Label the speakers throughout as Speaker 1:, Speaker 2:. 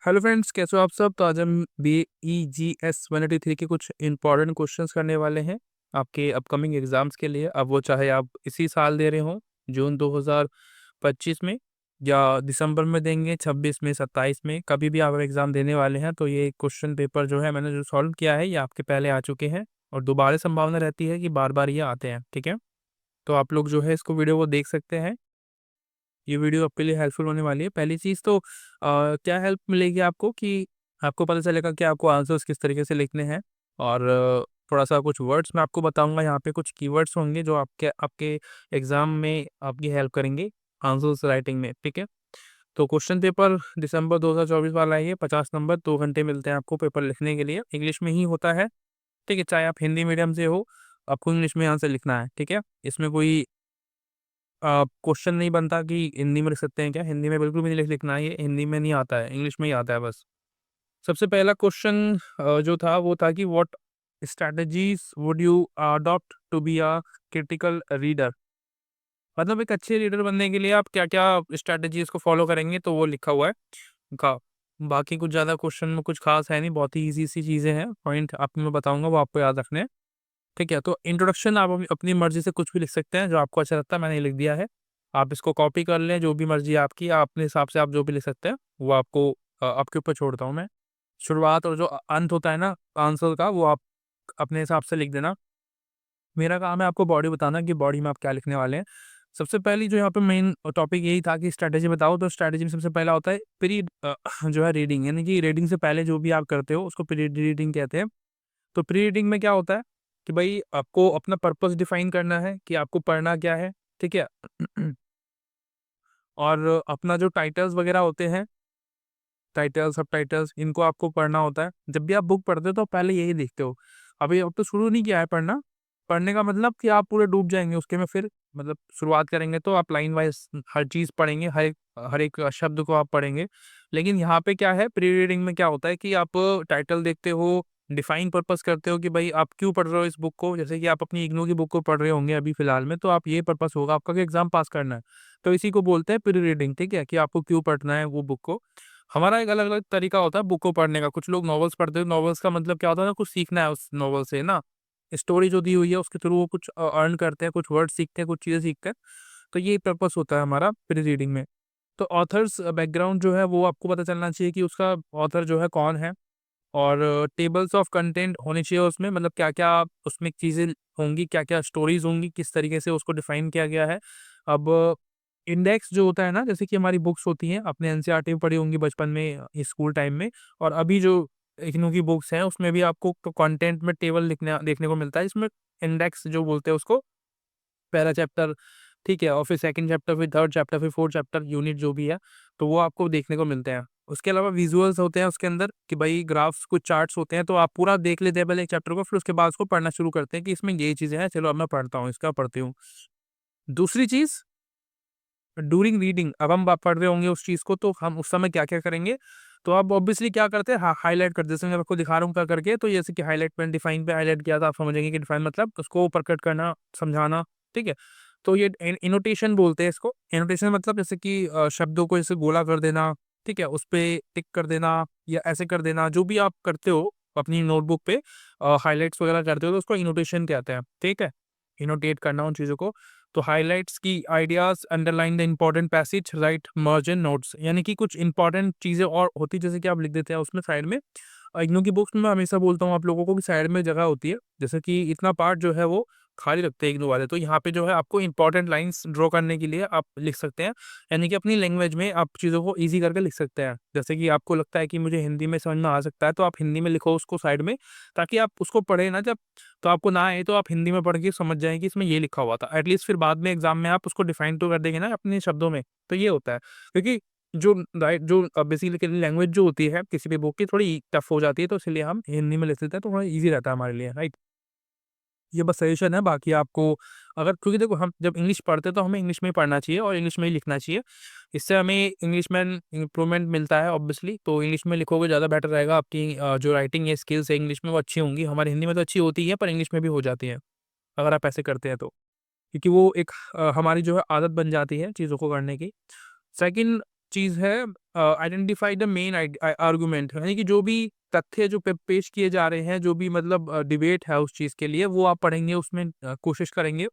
Speaker 1: Hello friends, कैसे हो आप सब। तो आज हम BEGS 183 के कुछ इंपॉर्टेंट क्वेश्चंस करने वाले हैं आपके अपकमिंग एग्जाम्स के लिए। अब वो चाहे आप इसी साल दे रहे हो जून 2025 में, या दिसंबर में देंगे, 26 में, 27 में, कभी भी आप एग्ज़ाम देने वाले हैं। तो ये क्वेश्चन पेपर जो है मैंने जो सॉल्व किया है ये आपके पहले आ चुके हैं और दोबारा संभावना रहती है कि बार बार ये आते हैं। ठीक है, तो आप लोग जो है इसको वीडियो को देख सकते हैं। ये वीडियो आपके लिए हेल्पफुल होने वाली है। पहली चीज़ तो क्या हेल्प मिलेगी आपको कि आपको पता चलेगा कि आपको आंसर्स किस तरीके से लिखने हैं। और थोड़ा-सा कुछ वर्ड्स मैं आपको बताऊँगा, यहाँ पे कुछ कीवर्ड्स होंगे जो आपके आपके एग्ज़ाम में आपकी हेल्प करेंगे आंसर्स राइटिंग में, ठीक है? तो क्वेश्चन पेपर दिसंबर 2024 वाला है ये, 50 नंबर, 2 घंटे मिलते हैं आपको पेपर लिखने के लिए। इंग्लिश में ही होता है, ठीक है? चाहे आप हिंदी मीडियम से हो, आपको इंग्लिश में आंसर लिखना है, ठीक है? इसमें कोई क्वेश्चन नहीं बनता कि हिंदी में लिख सकते हैं क्या? हिंदी में बिल्कुल भी नहीं लिखना है, ये हिंदी में नहीं आता है, इंग्लिश में ही आता है बस। सबसे पहला क्वेश्चन जो था वो था कि what strategies would you adopt to be a critical reader. मतलब एक अच्छे रीडर बनने के लिए आप क्या-क्या स्ट्रैटेजीज को फॉलो करेंगे, तो वो लिखा हुआ है का। बाकी कुछ ज़्यादा क्वेश्चन में कुछ खास है नहीं, बहुत ही ईज़ी सी चीज़ें हैं, पॉइंट आपको मैं बताऊँगा वो आपको याद रखने हैं। ठीक है, तो इंट्रोडक्शन आप अपनी मर्ज़ी से कुछ भी लिख सकते हैं, जो आपको अच्छा लगता है, मैंने ये लिख दिया है। आप इसको कॉपी कर लें, जो भी मर्ज़ी है आपकी, आप अपने हिसाब से आप जो भी लिख सकते हैं, वो आपको आपके ऊपर छोड़ता हूँ मैं। शुरुआत और जो अंत होता है ना आंसर का, वो आप अपने हिसाब से लिख देना। मेरा काम है आपको बॉडी बताना कि बॉडी में आप क्या लिखने वाले हैं। सबसे पहली जो यहाँ पे मेन टॉपिक यही था कि स्ट्रैटेजी बताओ, तो स्ट्रैटेजी में सबसे पहला होता है प्री जो है रीडिंग, यानी कि रीडिंग से पहले जो भी आप करते हो, उसको प्री रीडिंग कहते हैं। तो प्री रीडिंग में क्या होता है कि भाई आपको अपना पर्पस डिफाइन करना है कि आपको पढ़ना क्या है, ठीक है? और अपना जो टाइटल्स वगैरह होते हैं, टाइटल्स, सबटाइटल्स, इनको आपको पढ़ना होता है। जब भी आप बुक पढ़ते हो तो पहले यही देखते हो। अभी अब तो शुरू नहीं किया है पढ़ना। पढ़ने का मतलब कि आप पूरे डूब जाएँगे उसके में, फिर मतलब शुरुआत करेंगे तो आप लाइन वाइज़ हर चीज़ पढ़ेंगे, हर एक शब्द को आप पढ़ेंगे। लेकिन यहाँ पे क्या है, प्री रीडिंग में क्या होता है कि आप टाइटल देखते हो, डिफाइन पर्पस करते हो कि भाई आप क्यों पढ़ रहे हो इस बुक को। जैसे कि आप अपनी इग्नू की बुक को पढ़ रहे होंगे अभी फिलहाल में, तो आप ये पर्पस होगा आपका कि एग्ज़ाम पास करना है। तो इसी को बोलते हैं प्री रीडिंग, ठीक है? कि आपको क्यों पढ़ना है वो बुक को। हमारा एक अलग-अलग तरीका होता है बुक को पढ़ने का। कुछ लोग नॉवेल्स पढ़ते हैं, नॉवेल्स का मतलब क्या होता है ना, कुछ सीखना है उस नॉवेल से ना। स्टोरी जो दी हुई है उसके थ्रू वो कुछ अर्न करते हैं, कुछ वर्ड सीखते हैं, कुछ चीज़ें सीखते हैं। तो ये पर्पस होता है हमारा प्री रीडिंग में। तो ऑथर्स बैकग्राउंड जो है वो आपको पता चलना चाहिए कि उसका ऑथर जो है कौन है। और टेबल्स ऑफ कंटेंट होने चाहिए उसमें, मतलब क्या-क्या उसमें चीज़ें होंगी, क्या-क्या स्टोरीज़ होंगी, किस तरीके से उसको डिफाइन किया गया है। अब इंडेक्स जो होता है ना, जैसे कि हमारी बुक्स होती हैं, आपने एनसीईआरटी में पढ़ी होंगी बचपन में, स्कूल टाइम में, और अभी जो इग्नू की बुक्स हैं उसमें भी आपको कंटेंट में टेबल लिखना देखने को मिलता है। इसमें इंडेक्स जो बोलते हैं उसको, पहला चैप्टर, ठीक है? और फिर सेकंड चैप्टर, फिर थर्ड चैप्टर, फिर फोर्थ चैप्टर, यूनिट जो भी है, तो वो आपको देखने को मिलते हैं। उसके अलावा विजुअल्स होते हैं उसके अंदर कि भाई ग्राफ्स, कुछ चार्ट्स होते हैं, तो आप पूरा देख लेते हैं पहले एक चैप्टर को, फिर उसके बाद उसको पढ़ना शुरू करते हैं कि इसमें ये चीज़ें हैं, चलो अब मैं पढ़ता हूँ, इसका पढ़ती हूँ। दूसरी चीज़, ड्यूरिंग रीडिंग, अब हम पढ़ रहे होंगे उस चीज़ को, तो हम उस समय क्या-क्या करेंगे? तो आप ऑब्वियसली क्या करते हैं, हाइलाइट कर, जैसे मैं आपको दिखा रहा हूँ कर करके, तो जैसे कि हाइलाइट पेन, डिफाइन पे हाइलाइट किया था, आप समझेंगे कि डिफाइन मतलब उसको प्रकट करना, समझाना, ठीक है? तो ये एनोटेशन बोलते हैं इसको। एनोटेशन मतलब जैसे कि शब्दों को ऐसे गोला कर देना, ठीक है? उसपे टिक कर देना या ऐसे कर देना, जो भी आप करते हो अपनी नोटबुक पे हाइलाइट्स वगैरह करते हो, तो उसको एनोटेशन कहते हैं, ठीक है? एनोटेट करना उन चीज़ों को। तो हाइलाइट्स की ideas, underline the important passage, right margin notes, यानी कि कुछ इंपॉर्टेंट चीज़ें और होती है, जैसे कि आप लिख देते हैं उसमें साइड में। इग्नू की बुक्स में मैं हमेशा बोलता हूँ आप लोगों को कि साइड में जगह होती है, जैसे कि इतना पार्ट जो है वो खाली रखते हैं इग्नू वाले, तो यहाँ पे जो है आपको इंपॉर्टेंट लाइन्स ड्रॉ करने के लिए आप लिख सकते हैं। यानी कि अपनी लैंग्वेज में आप चीज़ों को ईज़ी करके लिख सकते हैं। जैसे कि आपको लगता है कि मुझे हिंदी में समझ में आ सकता है, तो आप हिंदी में लिखो उसको साइड में, ताकि आप उसको पढ़ें ना जब, तो आपको ना आए तो आप हिंदी में पढ़ के समझ जाएँ कि इसमें ये लिखा हुआ था। एटलीस्ट फिर बाद में एग्ज़ाम में आप उसको डिफाइन तो कर देंगे ना अपने शब्दों में, तो ये होता है। क्योंकि जो जो बेसिकली लैंग्वेज जो होती है किसी भी बुक की, थोड़ी टफ हो जाती है, तो इसलिए हम हिंदी में लिख देते हैं, तो थोड़ा ईज़ी रहता है हमारे लिए, राइट? ये बस सजेशन है, बाकी आपको अगर, क्योंकि देखो हम जब इंग्लिश पढ़ते हैं तो हमें इंग्लिश में ही पढ़ना चाहिए और इंग्लिश में ही लिखना चाहिए। इससे हमें इंग्लिश में इम्प्रूवमेंट मिलता है ऑब्वियसली, तो इंग्लिश में लिखोगे ज़्यादा बेटर रहेगा। आपकी जो राइटिंग है, स्किल्स है इंग्लिश में, वो अच्छी होंगी। हमारी हिंदी में तो अच्छी होती है, पर इंग्लिश में भी हो जाती है, अगर आप ऐसे करते हैं तो। क्योंकि वो एक हमारी जो है आदत बन जाती है चीज़ों को करने की। सेकंड, चीज़ है आइडेंटिफाई द मेन आर्गुमेंट, यानी कि जो भी तथ्य जो पेश किए जा रहे हैं, जो भी मतलब डिबेट है उस चीज़ के लिए, वो आप पढ़ेंगे, उसमें कोशिश करेंगे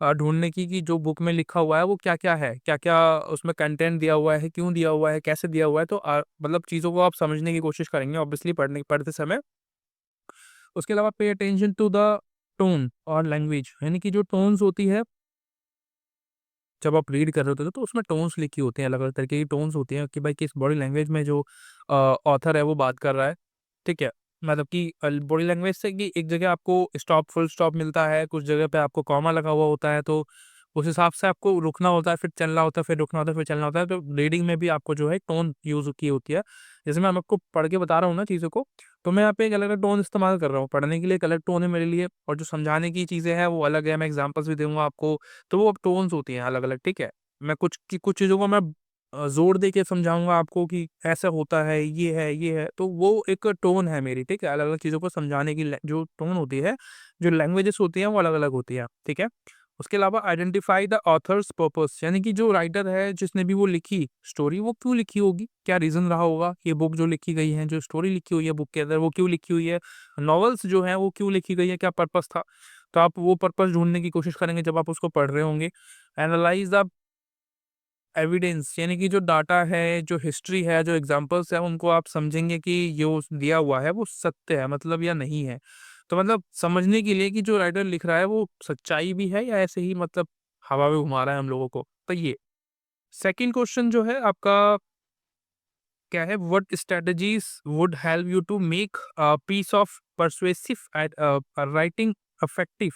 Speaker 1: ढूँढने की कि जो बुक में लिखा हुआ है वो क्या-क्या है, क्या-क्या उसमें कंटेंट दिया हुआ है, क्यों दिया हुआ है, कैसे दिया हुआ है, तो मतलब चीज़ों को आप समझने की कोशिश करेंगे ऑब्वियसली पढ़ते समय। उसके अलावा pay attention to the tone और लैंग्वेज, यानी कि जो टोन्स होती है, जब आप रीड कर रहे होते हो तो उसमें टोन्स लिखी होती हैं, अलग-अलग तरीके की टोन्स होती हैं कि भाई किस बॉडी लैंग्वेज में जो ऑथर है वो बात कर रहा है, ठीक है? मतलब कि बॉडी लैंग्वेज से कि एक जगह आपको स्टॉप, फुल स्टॉप मिलता है, कुछ जगह पे आपको कॉमा लगा हुआ होता है, तो उस हिसाब से आपको रुकना होता है, फिर चलना होता है, फिर रुकना होता है, फिर चलना होता है, तो रीडिंग में भी आपको जो है टोन यूज़ की होती है। जैसे मैं आपको पढ़ के बता रहा हूँ ना चीज़ों को, तो मैं यहाँ पे एक अलग-अलग टोन इस्तेमाल कर रहा हूँ, पढ़ने के लिए एक अलग टोन है मेरे लिए और जो समझाने की चीज़ें हैं वो अलग है, मैं एग्ज़ाम्पल्स भी दूँगा आपको, तो वो टोन्स होती हैं अलग-अलग, ठीक है? मैं कुछ चीज़ों को मैं ज़ोर दे के समझाऊँगा आपको कि ऐसा होता है, ये है, तो वो एक टोन है मेरी, ठीक है? अलग-अलग चीज़ों को समझाने की जो टोन होती है, जो लैंग्वेजेस होती हैं, वो अलग-अलग होती हैं, ठीक है? उसके अलावा आइडेंटिफाई द ऑथर्स पर्पस, यानी कि जो राइटर है, जिसने भी वो लिखी स्टोरी, वो क्यों लिखी होगी? क्या रीज़न रहा होगा? ये बुक जो लिखी गई है, जो स्टोरी लिखी हुई है बुक के अंदर, वो क्यों लिखी हुई है? नॉवेल्स जो हैं, वो क्यों लिखी गई है? क्या पर्पस था? तो आप वो पर्पस ढूँढने की कोशिश करेंगे जब आप उसको पढ़ रहे होंगे। एनालाइज़ द एविडेंस, यानी कि जो डाटा है, जो हिस्ट्री है, जो एग्ज़ाम्पल्स हैं, उनको आप समझेंगे कि जो दिया हुआ है, वो सत्य है मतलब या नहीं है। तो मतलब समझने के लिए कि जो राइटर लिख रहा है, वो सच्चाई भी है या ऐसे ही मतलब हवा में घुमा रहा है हम लोगों को, तो ये। सेकंड क्वेश्चन जो है आपका क्या है, what strategies would help you to make piece of persuasive at writing effective?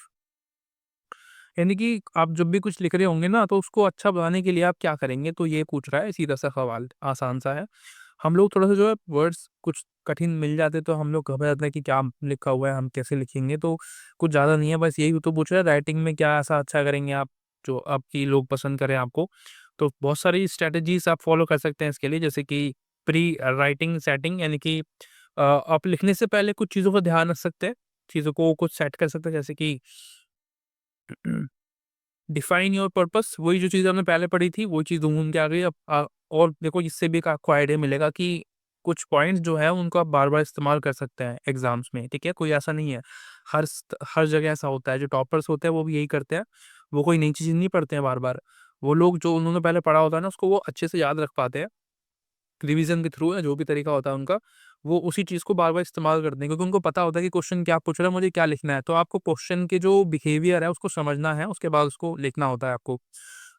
Speaker 1: यानी कि आप जब भी कुछ लिख रहे होंगे ना, तो उसको अच्छा बनाने के लिए आप क्या करेंगे? तो ये पूछ रहा है, सीधा-सा सवाल, आसान-सा है। हम लोग थोड़ा-सा जो है वर्ड्स कुछ कठिन मिल जाते हैं, तो हम लोग घबरा जाते हैं कि क्या लिखा हुआ है, हम कैसे लिखेंगे? तो कुछ ज़्यादा नहीं है, बस यही तो पूछ रहा है, राइटिंग में क्या ऐसा अच्छा करेंगे आप, जो आपकी लोग पसंद करें आपको? तो बहुत सारी स्ट्रैटेजीज़ आप फ़ॉलो कर सकते हैं इसके लिए, जैसे कि प्री राइटिंग सेटिंग, यानी कि आप लिखने से पहले कुछ चीज़ों का ध्यान रख सकते हैं, चीज़ों को कुछ सेट कर सकते हैं, जैसे कि डिफाइन योर पर्पस, वही जो चीज़ हमने पहले पढ़ी थी, वो चीज़ घूम के आ गई। अब और देखो इससे भी एक आपको आइडिया मिलेगा कि कुछ पॉइंट्स जो है उनको आप बार-बार इस्तेमाल कर सकते हैं एग्ज़ाम्स में, ठीक है? कोई ऐसा नहीं है, हर जगह ऐसा होता है, जो टॉपर्स होते हैं वो भी यही करते हैं, वो कोई नई चीज़ नहीं पढ़ते हैं बार-बार। वो लोग जो उन्होंने पहले पढ़ा होता है ना, उसको वो अच्छे से याद रख पाते हैं। रिवीजन के थ्रू या जो भी तरीका होता है उनका, वो उसी चीज़ को बार-बार इस्तेमाल करते हैं, क्योंकि उनको पता होता है कि क्वेश्चन क्या पूछ रहा है, मुझे क्या लिखना है। तो आपको क्वेश्चन के जो बिहेवियर है उसको समझना है, उसके बाद उसको लिखना होता है आपको।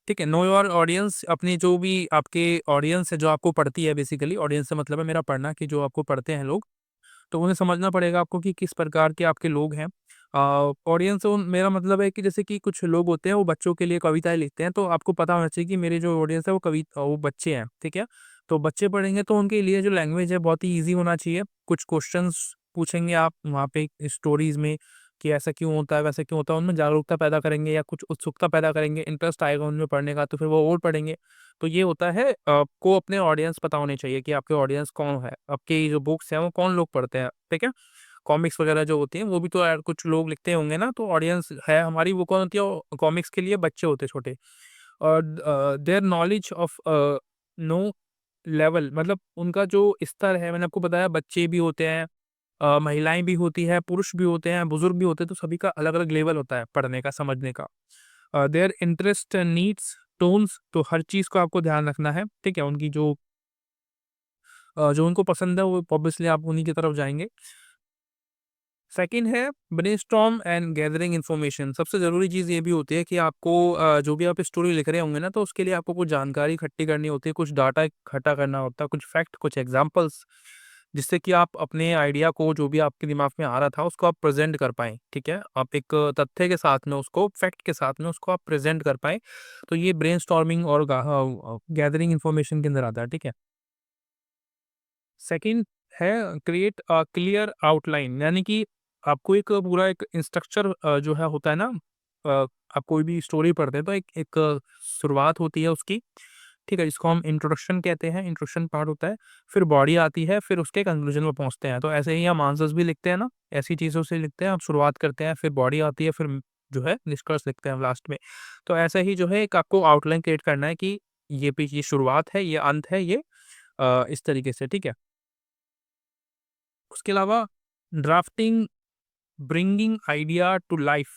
Speaker 1: ठीक है? नो योर ऑडियंस, अपनी जो भी आपके ऑडियंस है जो आपको पढ़ती है, बेसिकली ऑडियंस से मतलब है मेरा पढ़ना, कि जो आपको पढ़ते हैं लोग, तो उन्हें समझना पड़ेगा आपको कि किस प्रकार के आपके लोग हैं। ऑडियंस मेरा मतलब है कि जैसे कि कुछ लोग होते हैं वो बच्चों के लिए कविताएँ लिखते हैं, तो आपको पता होना चाहिए कि मेरे जो ऑडियंस है वो बच्चे हैं, ठीक है? तो बच्चे पढ़ेंगे तो उनके लिए जो लैंग्वेज है बहुत ही ईज़ी होना चाहिए। कुछ क्वेश्चंस पूछेंगे आप वहाँ पे स्टोरीज़ में कि ऐसा क्यों होता है, वैसा क्यों होता है, उनमें जागरूकता पैदा करेंगे या कुछ उत्सुकता पैदा करेंगे, इंटरेस्ट आएगा उनमें पढ़ने का, तो फिर वो और पढ़ेंगे। तो ये होता है, आपको अपने ऑडियंस पता होने चाहिए कि आपके ऑडियंस कौन है, आपकी जो बुक्स हैं वो कौन लोग पढ़ते हैं, ठीक है? कॉमिक्स वगैरह जो होती हैं वो भी तो यार कुछ लोग लिखते होंगे ना, तो ऑडियंस है हमारी वो कौन होती है, कॉमिक्स के लिए बच्चे होते हैं छोटे। और their knowledge of no level, मतलब उनका जो स्तर है, मैंने आपको बताया बच्चे भी होते हैं, महिलाएँ भी होती हैं, पुरुष भी होते हैं, बुजुर्ग भी होते हैं, तो सभी का अलग-अलग लेवल होता है पढ़ने का, समझने का। देयर इंटरेस्ट, नीड्स, टोन्स, तो हर चीज़ को आपको ध्यान रखना है, ठीक है? उनकी जो उनको पसंद है वो ऑब्वियसली आप उन्हीं की तरफ जाएँगे। सेकंड है ब्रेनस्टॉर्म एंड गैदरिंग इन्फॉर्मेशन। सबसे ज़रूरी चीज़ ये भी होती है कि आपको जो भी आप स्टोरी लिख रहे होंगे ना, तो उसके लिए आपको कुछ जानकारी इकट्ठी करनी होती है, कुछ डाटा इकट्ठा करना होता है, कुछ फैक्ट, कुछ एग्जांपल्स, जिससे कि आप अपने आइडिया को, जो भी आपके दिमाग में आ रहा था, उसको आप प्रेज़ेंट कर पाएँ, ठीक है? आप एक तथ्य के साथ में उसको, फैक्ट के साथ में उसको आप प्रेज़ेंट कर पाएँ, तो ये ब्रेनस्टॉर्मिंग और गैदरिंग इन्फॉर्मेशन के अंदर आता है, ठीक है? सेकंड है क्रिएट अ क्लियर आउटलाइन, यानी कि आपको एक पूरा एक स्ट्रक्चर जो है होता है ना, आप कोई भी स्टोरी पढ़ते हैं तो एक एक शुरुआत होती है उसकी, ठीक है? जिसको हम इंट्रोडक्शन कहते हैं, इंट्रोडक्शन पार्ट होता है, फिर बॉडी आती है, फिर उसके कंक्लूजन में पहुँचते हैं। तो ऐसे ही हम आंसर्स भी लिखते हैं ना, ऐसी चीज़ों से लिखते हैं, आप शुरुआत करते हैं, फिर बॉडी आती है, फिर जो है निष्कर्ष लिखते हैं लास्ट में। तो ऐसा ही जो है एक आपको आउटलाइन क्रिएट करना है कि ये पेज ये शुरुआत है, ये अंत है, ये इस तरीके से, ठीक है। उसके अलावा drafting, bringing idea to life,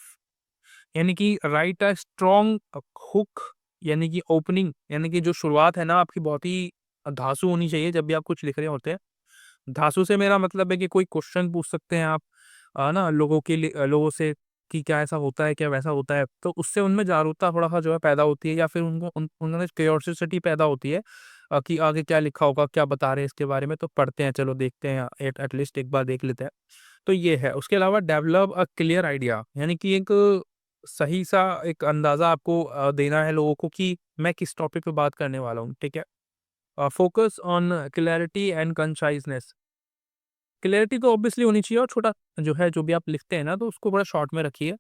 Speaker 1: यानी कि राइट अ स्ट्रॉन्ग हुक, यानी कि ओपनिंग, यानी कि जो शुरुआत है ना आपकी बहुत ही धांसू होनी चाहिए जब भी आप कुछ लिख रहे होते हैं। धांसू से मेरा मतलब है कि कोई क्वेश्चन पूछ सकते हैं आप, ना लोगों के लिए, लोगों से, कि क्या ऐसा होता है, क्या वैसा होता है, तो उससे उनमें जागरूकता थोड़ा-सा जो है पैदा होती है, या फिर उनको उनमें क्यूरियोसिटी पैदा होती है, कि आगे क्या लिखा होगा, क्या बता रहे हैं इसके बारे में, तो पढ़ते हैं, चलो देखते हैं, एटलीस्ट एक बार देख लेते हैं। तो ये है। उसके अलावा डेवलप अ क्लियर आइडिया, यानी कि एक सही-सा एक अंदाज़ा आपको देना है लोगों को कि मैं किस टॉपिक पे बात करने वाला हूँ, ठीक है? Focus on clarity and conciseness. Clarity तो ऑब्वियसली होनी चाहिए, और छोटा जो है, जो भी आप लिखते हैं ना, तो उसको बड़ा शॉर्ट में रखिए।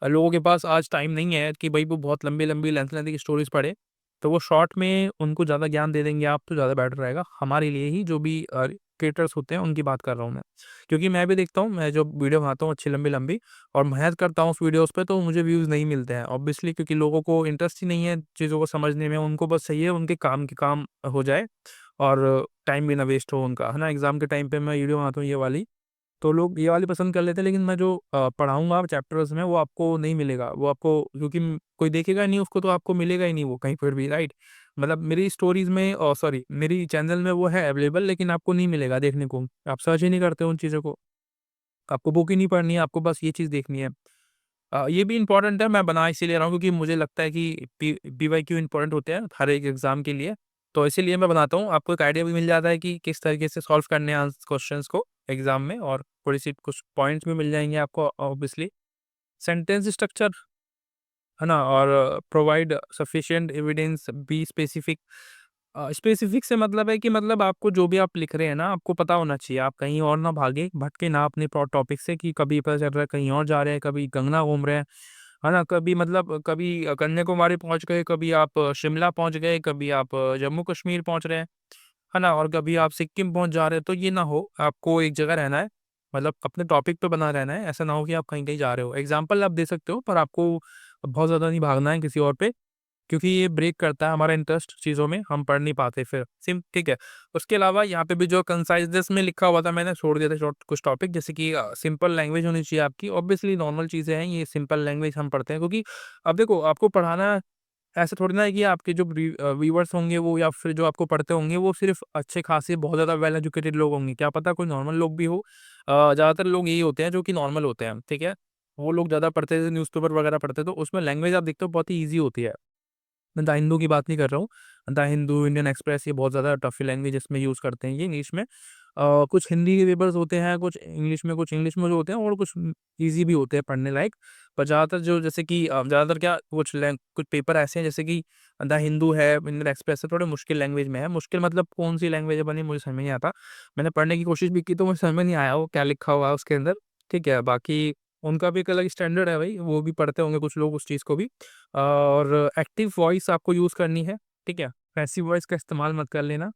Speaker 1: लोगों के पास आज टाइम नहीं है कि भई वो बहुत लंबी-लंबी, लेंथी-लेंथी की स्टोरीज़ पढ़ें, तो वो शॉर्ट में उनको ज़्यादा ज्ञान दे देंगे आप, तो ज़्यादा बेटर रहेगा। हमारे लिए ही, जो भी क्रिएटर्स होते हैं, उनकी बात कर रहा हूँ मैं। क्योंकि मैं भी देखता हूँ, मैं जो वीडियो बनाता हूँ अच्छी लंबी-लंबी, और मेहनत करता हूँ उस वीडियोज़ पे, तो मुझे व्यूज़ नहीं मिलते हैं ऑब्वियसली, क्योंकि लोगों को इंटरेस्ट ही नहीं है चीज़ों को समझने में, उनको बस चाहिए उनके काम के काम हो जाए, और टाइम भी ना वेस्ट हो उनका, है ना? एग्ज़ाम के टाइम पे मैं वीडियो बनाता हूँ ये वाली, तो लोग ये वाली पसंद कर लेते हैं, लेकिन मैं जो पढ़ाऊँगा चैप्टर्स में, वो आपको नहीं मिलेगा। वो आपको, क्योंकि कोई देखेगा नहीं उसको, तो आपको मिलेगा ही नहीं वो कहीं पर भी, राइट? मतलब मेरी स्टोरीज़ में, सॉरी, मेरी चैनल में वो है अवेलेबल, लेकिन आपको नहीं मिलेगा देखने को। आप सर्च ही नहीं करते उन चीज़ों को। आपको बुक ही नहीं पढ़नी है, आपको बस ये चीज़ देखनी है। ये भी इम्पोर्टेंट है, मैं बना इसीलिए रहा हूँ क्योंकि मुझे लगता है कि पीवाईक्यू इम्पोर्टेंट होते हैं हर एक एग्ज़ाम के लिए, तो इसीलिए मैं बनाता हूँ। आपको एक आइडिया भी मिल जाता है कि किस तरीके से सॉल्व करने हैं क्वेश्चंस को एग्ज़ाम में, और थोड़ी-सी कुछ पॉइंट्स भी मिल जाएँगे आपको ऑब्वियसली। सेंटेंस स्ट्रक्चर, है ना? और provide sufficient evidence, be specific. Specific से मतलब है कि, मतलब आपको जो भी आप लिख रहे हैं ना, आपको पता होना चाहिए, आप कहीं और ना भागे, भटके ना अपने टॉपिक से, कि कभी पता चल रहा है कहीं और जा रहे हैं, कभी गंगना घूम रहे हैं, है ना? कभी मतलब कभी कन्याकुमारी पहुँच गए, कभी आप शिमला पहुँच गए, कभी आप जम्मू कश्मीर पहुँच रहे हैं, है ना? और कभी आप सिक्किम पहुँच जा रहे हैं, तो ये ना हो, आपको एक जगह रहना है, मतलब अपने टॉपिक पे बना रहना है, ऐसा ना हो कि आप कहीं-कहीं जा रहे हो। एग्ज़ाम्पल आप दे सकते हो, पर आपको बहुत ज़्यादा नहीं भागना है किसी और पे, क्योंकि ये ब्रेक करता है हमारा इंटरेस्ट चीज़ों में, हम पढ़ नहीं पाते फिर, ठीक है। उसके अलावा यहाँ पे भी जो कंसाइज़नेस में लिखा हुआ था, मैंने छोड़ दिया था शॉर्ट कुछ टॉपिक, जैसे कि सिंपल लैंग्वेज होनी चाहिए आपकी, ऑब्वियसली नॉर्मल चीज़ें हैं, ये सिंपल लैंग्वेज हम पढ़ते हैं, क्योंकि अब देखो, आपको पढ़ाना ऐसा थोड़ी ना है कि आपके जो व्यूअर्स होंगे वो, या फिर जो आपको पढ़ते होंगे, वो सिर्फ़ अच्छे खासे बहुत ज़्यादा वेल एजुकेटेड लोग होंगे, क्या पता कोई नॉर्मल लोग भी हो। ज़्यादातर लोग यही होते हैं जो कि नॉर्मल होते हैं, ठीक है? वो लोग ज़्यादा पढ़ते थे, न्यूज़पेपर वगैरह पढ़ते, तो उसमें लैंग्वेज आप देखते हो बहुत ही ईज़ी होती है। मैं द हिंदू की बात नहीं कर रहा हूँ। द हिंदू, इंडियन एक्सप्रेस, ये बहुत ज़्यादा टफ़ी लैंग्वेज इसमें यूज़ करते हैं ये इंग्लिश में। कुछ हिंदी के पेपर्स होते हैं, कुछ इंग्लिश में जो होते हैं, और कुछ ईज़ी भी होते हैं पढ़ने लायक। पर ज़्यादातर जो, जैसे कि ज़्यादातर क्या, कुछ पेपर ऐसे हैं, जैसे कि द हिंदू है, इंडियन एक्सप्रेस है, थोड़े मुश्किल लैंग्वेज में है। मुश्किल मतलब कौन-सी लैंग्वेज बनी मुझे समझ में नहीं आता। मैंने पढ़ने की कोशिश भी की, तो मुझे समझ में नहीं आया वो क्या लिखा हुआ है उसके अंदर, ठीक है। बाकी उनका भी एक अलग स्टैंडर्ड है भई, वो भी पढ़ते होंगे कुछ लोग उस चीज़ को भी। और एक्टिव वॉइस आपको यूज़ करनी है, ठीक है? पैसिव वॉइस का इस्तेमाल मत कर लेना।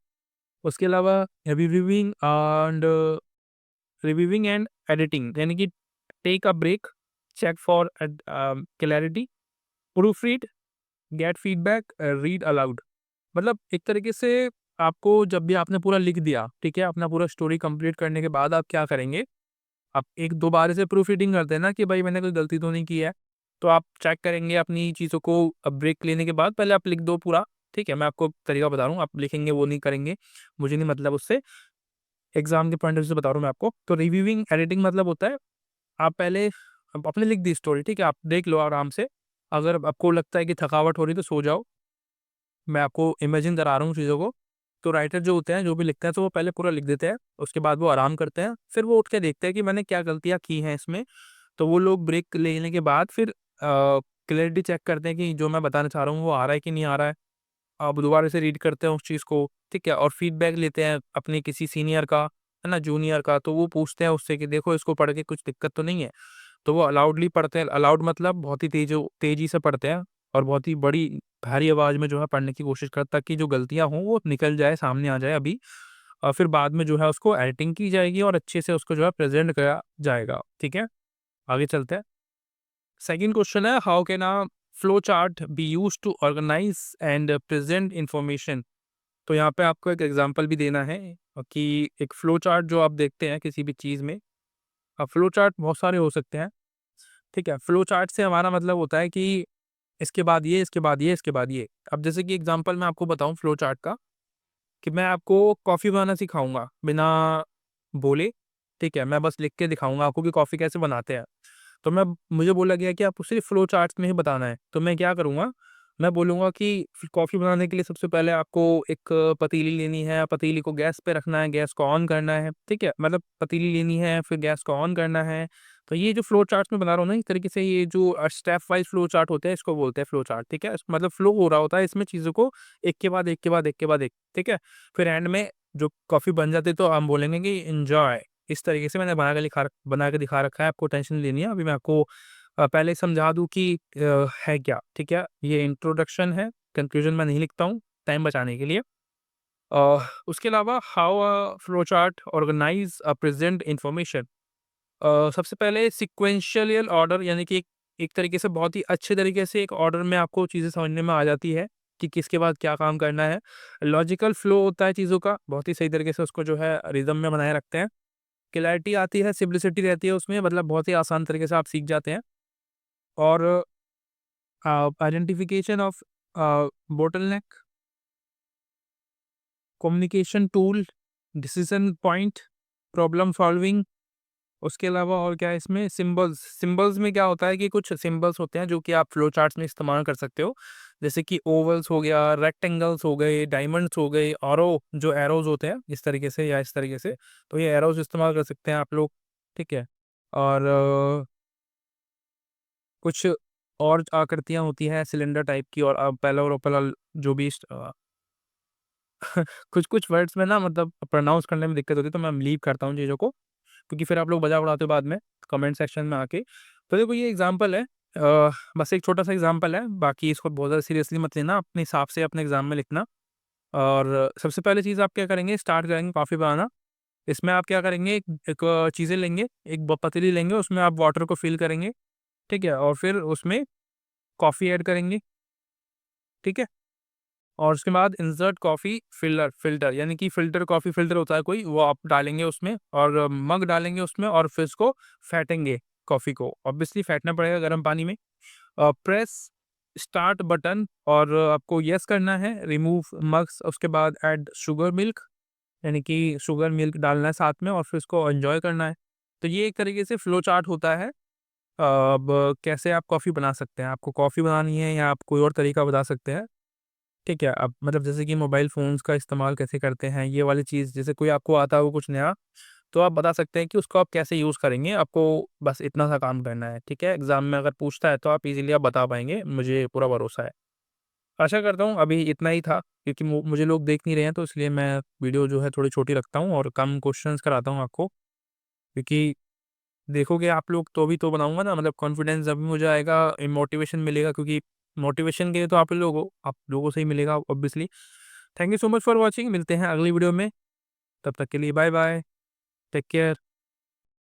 Speaker 1: उसके अलावा reviewing and reviewing and editing, यानी कि take a break, check for clarity, proofread, get feedback, read aloud. मतलब एक तरीके से आपको, जब भी आपने पूरा लिख दिया, ठीक है? अपना पूरा स्टोरी कंप्लीट करने के बाद आप क्या करेंगे, आप 1-2 बार ऐसे प्रूफ रीडिंग करते हैं ना, कि भाई मैंने कोई गलती तो नहीं की है। तो आप चेक करेंगे अपनी चीज़ों को, ब्रेक लेने के बाद पहले आप लिख दो पूरा, ठीक है? मैं आपको तरीका बता रहा हूँ, आप लिखेंगे वो नहीं करेंगे, मुझे नहीं मतलब उससे, एग्ज़ाम के पॉइंट ऑफ व्यू से बता रहा हूँ मैं आपको। तो रिव्यूइंग एडिटिंग मतलब होता है, आप पहले आपने लिख दी स्टोरी, ठीक है? आप देख लो आराम से, अगर आपको लगता है कि थकावट हो रही है तो सो जाओ। मैं आपको इमेजिन करा रहा हूँ चीज़ों को। तो राइटर जो होते हैं, जो भी लिखते हैं, तो वो पहले पूरा लिख देते हैं, उसके बाद वो आराम करते हैं, फिर वो उठ के देखते हैं कि मैंने क्या गलतियाँ की हैं इसमें। तो वो लोग ब्रेक लेने के बाद फिर क्लैरिटी चेक करते हैं कि जो मैं बताना चाह रहा हूँ वो आ रहा है कि नहीं आ रहा है। अब दोबारा से रीड करते हैं उस चीज़ को, ठीक है? और फीडबैक लेते हैं अपने किसी सीनियर का, है ना? जूनियर का, तो वो पूछते हैं उससे कि देखो इसको पढ़ के कुछ दिक्कत तो नहीं है? तो वो अलाउडली पढ़ते हैं, अलाउड मतलब बहुत ही तेज़ी से पढ़ते हैं, और बहुत ही बड़ी भारी आवाज़ में जो है पढ़ने की कोशिश करते हैं, ताकि जो गलतियाँ हों वो निकल जाए, सामने आ जाए अभी। और फिर बाद में जो है उसको एडिटिंग की जाएगी, और अच्छे से उसको जो है प्रेज़ेंट करा जाएगा, ठीक है? आगे चलते हैं। सेकंड क्वेश्चन है, how can a flow chart be use to organise and present information. तो यहाँ पे आपको एक एग्जांपल भी देना है कि एक फ्लो चार्ट जो आप देखते हैं किसी भी चीज़ में, अब फ्लो चार्ट बहुत सारे हो सकते हैं। ठीक है, फ्लो चार्ट से हमारा मतलब होता है कि इसके बाद ये, इसके बाद ये, इसके बाद ये। अब जैसे कि एग्जांपल मैं आपको बताऊं फ्लो चार्ट का, कि मैं आपको कॉफ़ी बनाना सिखाऊंगा बिना बोले। ठीक है, मैं बस लिख के दिखाऊंगा आपको कि कॉफ़ी कैसे बनाते हैं। तो मुझे बोला गया कि आपको सिर्फ फ्लो चार्ट्स में ही बताना है। तो मैं क्या करूँगा, मैं बोलूँगा कि कॉफ़ी बनाने के लिए सबसे पहले आपको एक पतीली लेनी है, पतीली को गैस पे रखना है, गैस को ऑन करना है, ठीक है? मतलब पतीली लेनी है, फिर गैस को ऑन करना है। तो ये जो फ्लो चार्ट्स मैं बना रहा हूँ ना, इस तरीके से ये जो स्टेप वाइज़ फ्लो चार्ट होते हैं, इसको बोलते हैं फ्लो चार्ट, ठीक है? मतलब फ्लो हो रहा होता है इसमें चीज़ों को एक के बाद एक के बाद एक के बाद एक, ठीक है? फिर एंड में जो कॉफ़ी बन जाती है तो हम बोलेंगे कि एन्जॉय। इस तरीके से मैंने बना के दिखा रखा है, आपको टेंशन नहीं लेनी है। अभी मैं आपको पहले समझा दूँ कि है क्या, ठीक है? ये इंट्रोडक्शन है, कंक्लूजन मैं नहीं लिखता हूँ, टाइम बचाने के लिए। उसके अलावा how a flow chart organise a present information. सबसे पहले सीक्वेंशियल ऑर्डर, यानी कि एक तरीके से बहुत ही अच्छे तरीके से एक ऑर्डर में आपको चीज़ें समझने में आ जाती है कि किसके बाद क्या काम करना है। लॉजिकल फ्लो होता है चीज़ों का, बहुत ही सही तरीके से उसको जो है रिदम में बनाए रखते हैं। क्लैरिटी आती है, सिम्प्लिसिटी रहती है उसमें, मतलब बहुत ही आसान तरीके से आप सीख जाते हैं। और identification of bottleneck, communication tool, decision point, problem solving. उसके अलावा और क्या है इसमें, सिंबल्स। सिंबल्स में क्या होता है कि कुछ सिंबल्स होते हैं जो कि आप फ्लो चार्ट्स में इस्तेमाल कर सकते हो, जैसे कि ओवल्स हो गया, रेक्टेंगल्स हो गए, डायमंड्स हो गए, एरो, जो एरोज होते हैं इस तरीके से या इस तरीके से, तो ये एरोज इस्तेमाल कर सकते हैं आप लोग। ठीक है। और कुछ और आकृतियाँ होती हैं सिलेंडर टाइप की, और पैरेलल और पैरेलल जो भी कुछ-कुछ वर्ड्स में ना मतलब प्रोनाउंस करने में दिक्कत होती है, तो मैं लीव करता हूँ चीज़ों को, क्योंकि फिर आप लोग मज़ाक उड़ाते हो बाद में कमेंट सेक्शन में आके। तो देखो ये एग्ज़ाम्पल है, बस एक छोटा-सा एग्ज़ाम्पल है, बाकी इसको बहुत ज़्यादा सीरियसली मत लेना, अपने हिसाब से अपने एग्ज़ाम में लिखना। और सबसे पहले चीज़ आप क्या करेंगे, स्टार्ट करेंगे कॉफ़ी बनाना। इसमें आप क्या करेंगे, एक एक चीज़ें लेंगे, एक ब पतीली लेंगे, उसमें आप वाटर को फिल करेंगे, ठीक है? और फिर उसमें कॉफ़ी ऐड करेंगे, ठीक है? और उसके बाद इंसर्ट कॉफ़ी फ़िल्टर, यानी कि फ़िल्टर, कॉफ़ी फ़िल्टर होता है कोई, वो आप डालेंगे उसमें, और मग डालेंगे उसमें, और फिर इसको फेंटेंगे कॉफ़ी को। ऑब्वियसली फेंटना पड़ेगा गर्म पानी में। प्रेस स्टार्ट बटन, और आपको येस करना है, रिमूव मग्स, उसके बाद ऐड शुगर मिल्क, यानी कि शुगर मिल्क डालना है साथ में, और फिर उसको एन्जॉय करना है। तो ये एक तरीके से फ्लो चार्ट होता है। अब कैसे आप कॉफ़ी बना सकते हैं, आपको कॉफ़ी बनानी है या आप कोई और तरीका बता सकते हैं। ठीक है, अब मतलब जैसे कि मोबाइल फ़ोन्स का इस्तेमाल कैसे करते हैं, ये वाली चीज़ जैसे कोई आपको आता हो कुछ नया, तो आप बता सकते हैं कि उसको आप कैसे यूज़ करेंगे, आपको बस इतना सा काम करना है, ठीक है? एग्ज़ाम में अगर पूछता है तो आप ईज़िली आप बता पाएँगे, मुझे पूरा भरोसा है। आशा करता हूँ अभी इतना ही था, क्योंकि मुझे लोग देख नहीं रहे हैं, तो इसलिए मैं वीडियो जो है थोड़ी छोटी रखता हूँ और कम क्वेश्चंस कराता हूँ आपको, क्योंकि देखोगे आप लोग तो भी तो बनाऊँगा ना, मतलब कॉन्फिडेंस जब भी मुझे आएगा, मोटिवेशन मिलेगा, क्योंकि मोटिवेशन के लिए तो आप लोगों से ही मिलेगा obviously. Thank you so much for watching, मिलते हैं अगली वीडियो में, तब तक के लिए बाय बाय, टेक केयर।